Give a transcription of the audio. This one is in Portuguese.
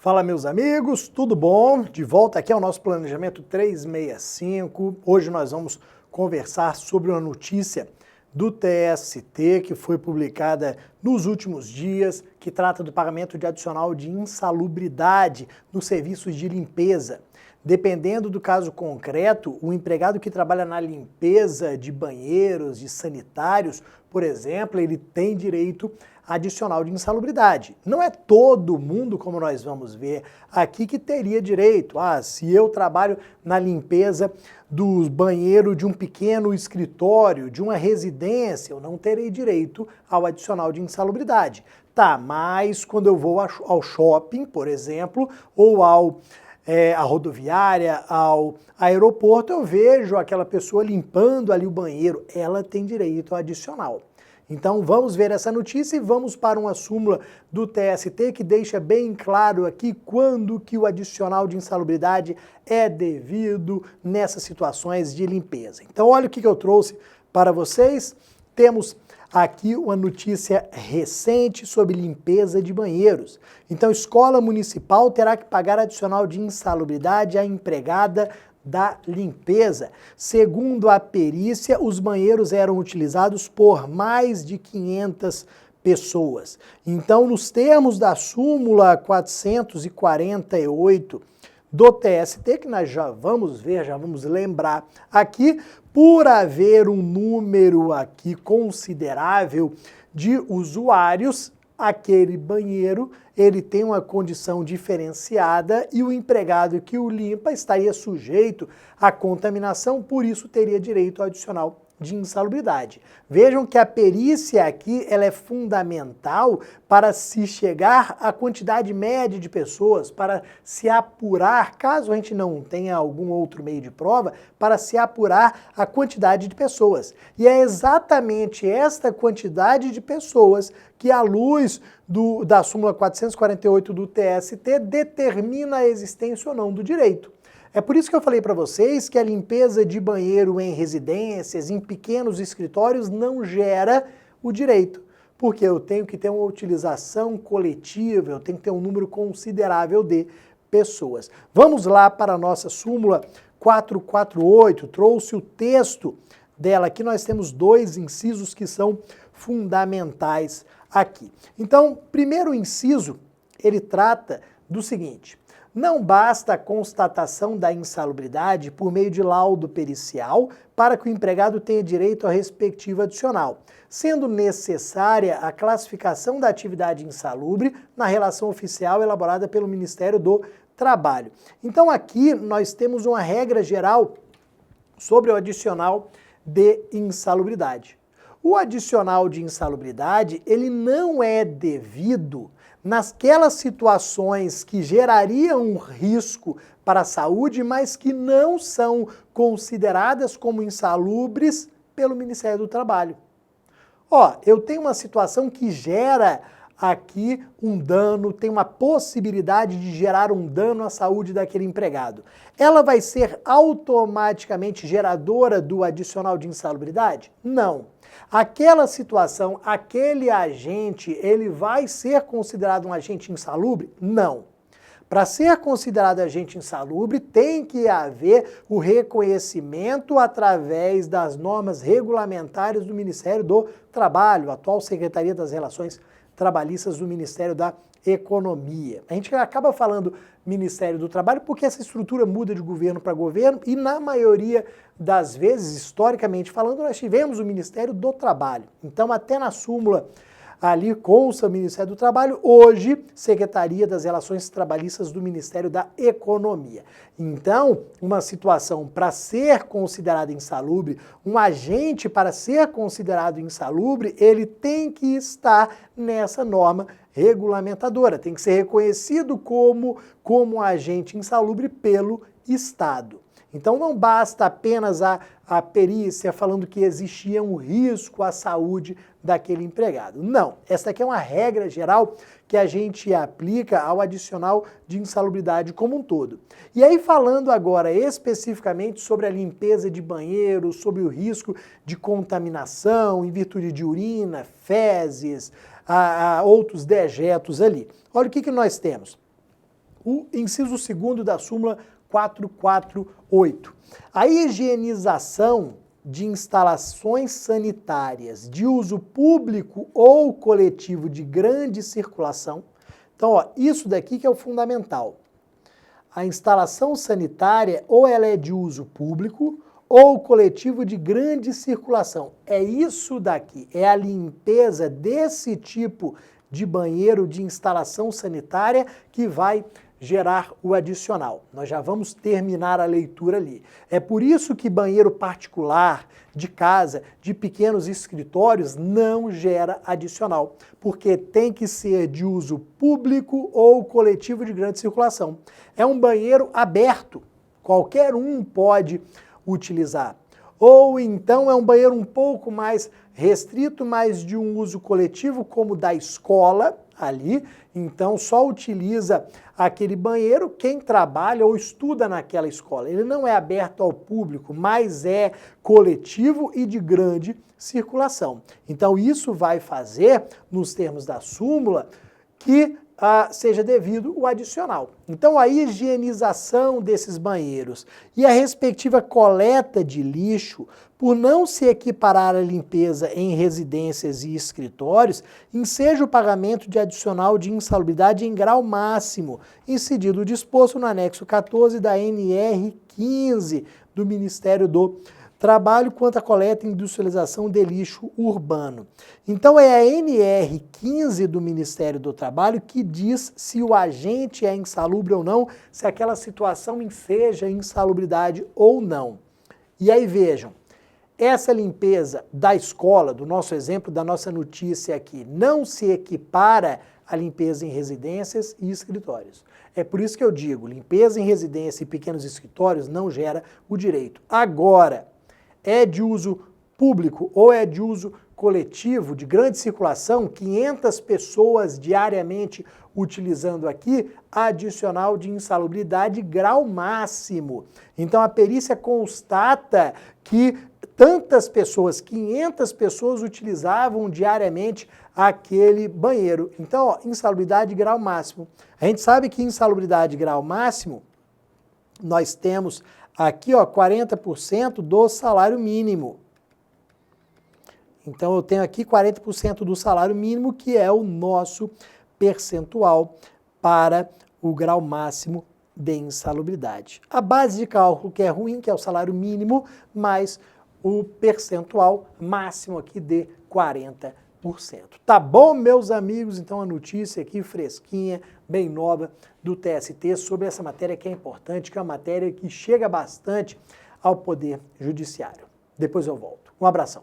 Fala, meus amigos, tudo bom? De volta aqui ao nosso Planejamento 365. Hoje nós vamos conversar sobre uma notícia do TST que foi publicada nos últimos dias, que trata do pagamento de adicional de insalubridade nos serviços de limpeza. Dependendo do caso concreto, o empregado que trabalha na limpeza de banheiros, de sanitários, por exemplo, ele tem direito adicional de insalubridade. Não é todo mundo, como nós vamos ver aqui, que teria direito. Se eu trabalho na limpeza dos banheiros de um pequeno escritório, de uma residência, eu não terei direito ao adicional de insalubridade. Tá, mas quando eu vou ao shopping, por exemplo, ou à rodoviária, ao aeroporto, eu vejo aquela pessoa limpando ali o banheiro, ela tem direito adicional. Então vamos ver essa notícia e vamos para uma súmula do TST que deixa bem claro aqui quando que o adicional de insalubridade é devido nessas situações de limpeza. Então olha o que eu trouxe para vocês. Temos aqui uma notícia recente sobre limpeza de banheiros. Então, escola municipal terá que pagar adicional de insalubridade à empregada da limpeza. Segundo a perícia, os banheiros eram utilizados por mais de 500 pessoas. Então, nos termos da súmula 448 do TST, que nós já vamos ver, já vamos lembrar aqui, por haver um número aqui considerável de usuários, aquele banheiro, ele tem uma condição diferenciada e o empregado que o limpa estaria sujeito à contaminação, por isso teria direito ao adicional de insalubridade. Vejam que a perícia aqui ela é fundamental para se chegar à quantidade média de pessoas, para se apurar, caso a gente não tenha algum outro meio de prova, para se apurar a quantidade de pessoas. E é exatamente esta quantidade de pessoas que, à luz da súmula 448 do TST, determina a existência ou não do direito. É por isso que eu falei para vocês que a limpeza de banheiro em residências, em pequenos escritórios, não gera o direito. Porque eu tenho que ter uma utilização coletiva, eu tenho que ter um número considerável de pessoas. Vamos lá para a nossa súmula 448, trouxe o texto dela. Aqui nós temos dois incisos que são fundamentais aqui. Então, primeiro inciso, ele trata do seguinte: não basta a constatação da insalubridade por meio de laudo pericial para que o empregado tenha direito ao respectivo adicional, sendo necessária a classificação da atividade insalubre na relação oficial elaborada pelo Ministério do Trabalho. Então aqui nós temos uma regra geral sobre o adicional de insalubridade. O adicional de insalubridade, ele não é devido naquelas situações que gerariam um risco para a saúde, mas que não são consideradas como insalubres pelo Ministério do Trabalho. Eu tenho uma situação que gera aqui um dano, tem uma possibilidade de gerar um dano à saúde daquele empregado. Ela vai ser automaticamente geradora do adicional de insalubridade? Não. Aquela situação, aquele agente, ele vai ser considerado um agente insalubre? Não. Para ser considerado agente insalubre, tem que haver o reconhecimento através das normas regulamentares do Ministério do Trabalho, atual Secretaria das Relações Trabalhistas do Ministério da Economia. A gente acaba falando Ministério do Trabalho porque essa estrutura muda de governo para governo e na maioria das vezes, historicamente falando, nós tivemos o Ministério do Trabalho. Então, até na súmula ali consta o Ministério do Trabalho, hoje Secretaria das Relações Trabalhistas do Ministério da Economia. Então, uma situação para ser considerada insalubre, um agente para ser considerado insalubre, ele tem que estar nessa norma regulamentadora, tem que ser reconhecido como agente insalubre pelo Estado. Então não basta apenas a perícia falando que existia um risco à saúde daquele empregado. Não, essa aqui é uma regra geral que a gente aplica ao adicional de insalubridade como um todo. E aí falando agora especificamente sobre a limpeza de banheiro, sobre o risco de contaminação em virtude de urina, fezes, outros dejetos ali. Olha o que nós temos. o inciso 2º da súmula 448. A higienização de instalações sanitárias de uso público ou coletivo de grande circulação. Então, ó, isso daqui que é o fundamental. A instalação sanitária ou ela é de uso público ou coletivo de grande circulação. É isso daqui, é a limpeza desse tipo de banheiro de instalação sanitária que vai gerar o adicional. Nós já vamos terminar a leitura ali. É por isso que banheiro particular, de casa, de pequenos escritórios, não gera adicional, porque tem que ser de uso público ou coletivo de grande circulação. É um banheiro aberto, qualquer um pode utilizar. Ou então é um banheiro um pouco mais restrito, mas de um uso coletivo, como da escola, ali, então só utiliza aquele banheiro quem trabalha ou estuda naquela escola. Ele não é aberto ao público, mas é coletivo e de grande circulação. Então isso vai fazer, nos termos da súmula, que seja devido o adicional. Então a higienização desses banheiros e a respectiva coleta de lixo, por não se equiparar à limpeza em residências e escritórios, enseja o pagamento de adicional de insalubridade em grau máximo, incidido o disposto no anexo 14 da NR 15 do Ministério do Trabalho quanto à coleta e industrialização de lixo urbano. Então é a NR 15 do Ministério do Trabalho que diz se o agente é insalubre ou não, se aquela situação enseja insalubridade ou não. E aí vejam, essa limpeza da escola, do nosso exemplo, da nossa notícia aqui, não se equipara à limpeza em residências e escritórios. É por isso que eu digo, limpeza em residência e pequenos escritórios não gera o direito. Agora, é de uso público ou é de uso coletivo, de grande circulação, 500 pessoas diariamente utilizando aqui, adicional de insalubridade grau máximo. Então a perícia constata que tantas pessoas, 500 pessoas utilizavam diariamente aquele banheiro. Então, ó, insalubridade grau máximo. A gente sabe que insalubridade grau máximo, nós temos aqui, ó, 40% do salário mínimo. Então, eu tenho aqui 40% do salário mínimo, que é o nosso percentual para o grau máximo de insalubridade. A base de cálculo que é ruim, que é o salário mínimo, mais o percentual máximo aqui de 40%. Tá bom, meus amigos? Então, a notícia aqui fresquinha, bem nova, do TST sobre essa matéria que é importante, que é uma matéria que chega bastante ao Poder Judiciário. Depois eu volto. Um abração.